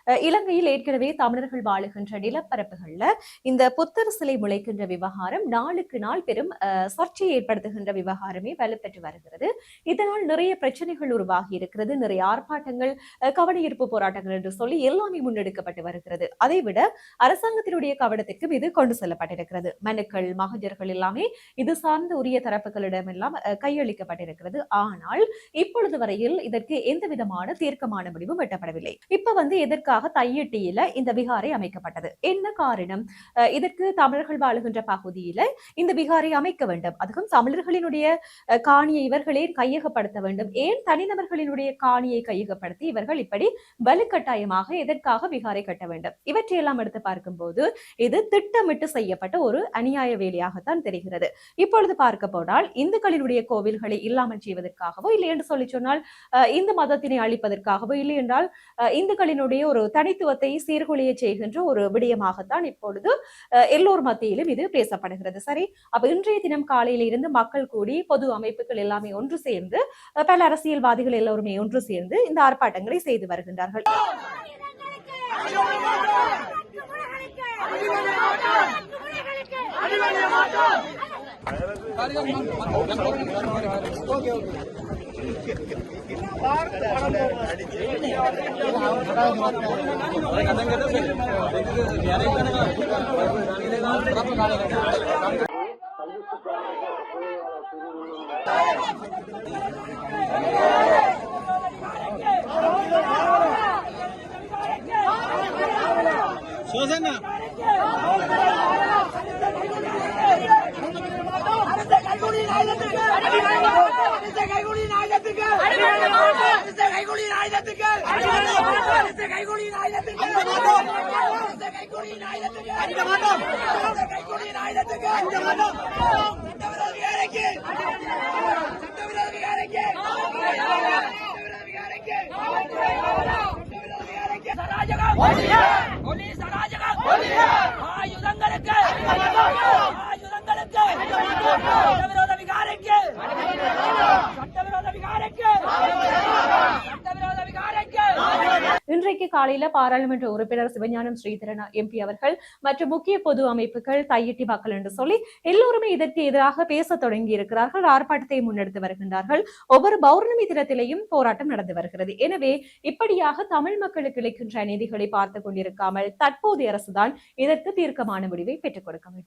இலங்கையில் ஏற்கனவே தமிழர்கள் வாழுகின்ற நிலப்பரப்புகள்ல இந்த புத்தர் சிலை முளைக்கின்ற விவகாரம் நாளுக்கு நாள் பெரும் சர்ச்சையை ஏற்படுத்துகின்ற விவகாரமே வலுப்பெற்று வருகிறது. இதனால் நிறைய பிரச்சனைகள் உருவாகி இருக்கிறது. நிறைய ஆர்ப்பாட்டங்கள், கவனஈர்ப்பு போராட்டங்கள் என்று சொல்லி எல்லாமே முன்னெடுக்கப்பட்டு வருகிறது. அதைவிட அரசாங்கத்தினுடைய கவனத்திற்கும் இது கொண்டு செல்லப்பட்டிருக்கிறது. மனுக்கள், மகஜர்கள் எல்லாமே இது சார்ந்த உரிய தரப்புகளிடம் எல்லாம் கையளிக்கப்பட்டிருக்கிறது. ஆனால் இப்பொழுது வரையில் இதற்கு எந்த விதமான தீர்க்கமான முடிவும் எட்டப்படவில்லை. இப்ப எதற்காக தையிட்டியில இந்த விகாரை அமைக்கப்பட்டது, என்ன காரணம்? இதற்கு தமிழர்கள் வாழுகின்ற பகுதியில இந்த விகாரை அமைக்க வேண்டும், அதுவும் தமிழர்களினுடைய காணியை இவர்களே கையகப்படுத்த வேண்டும், ஏன் தனிநபர்களினுடைய காணியை கையகப்படுத்தி இவர்கள் இப்படி வலுக்கட்டாயமாக எதற்காக விகாரை கட்ட வேண்டும்? இவற்றையெல்லாம் எடுத்து பார்க்கும்போது இது திட்டமிட்டு செய்யப்பட்ட ஒரு அநியாய வேலையாகத்தான் தெரிகிறது. இப்பொழுது பார்க்க போனால் இந்துக்களினுடைய கோவில்களை இல்லாமல் செய்வதற்காகவோ இல்லை என்று சொல்லி சொன்னால் இந்து மதத்தினை அழிப்பதற்காகவோ இல்லை என்றால் இந்துக்களினுடைய ஒரு தனித்துவத்தை சீர்குலைய செய்கின்ற ஒரு விடயமாகத்தான் இப்பொழுது எல்லோர் மத்தியிலும் இது பேசப்படுகிறது. சரி, அப்ப இன்றைய தினம் காலையில இருந்து மக்கள் கூடி பொது அமைப்புகள் எல்லாமே ஒன்று சேர்ந்து பல அரசியல்வாதிகள் எல்லோருமே ஒன்று சேர்ந்து இந்த ஆர்ப்பாட்டங்களை செய்து வருகின்றார்கள். இன்றைக்கு காலையில பாராளுமன்ற உறுப்பினர் சிவஞானம் ஸ்ரீதரன் எம்பி அவர்கள் மற்றும் முக்கிய பொது அமைப்புகள், தையிட்டி மக்கள் என்று சொல்லி எல்லோருமே இதற்கு எதிராக பேச தொடங்கி இருக்கிறார்கள். ஆர்ப்பாட்டத்தை முன்னெடுத்து வருகின்றார்கள். ஒவ்வொரு பௌர்ணமி தினத்திலேயும் போராட்டம் நடந்து வருகிறது. எனவே இப்படியாக தமிழ் மக்களுக்கு கிடைக்கின்ற நீதிகளை பார்த்துக் கொண்டிருக்காமல் தற்போதைய அரசுதான் இதற்கு தீர்க்கமான முடிவை பெற்றுக் கொடுக்க வேண்டும்.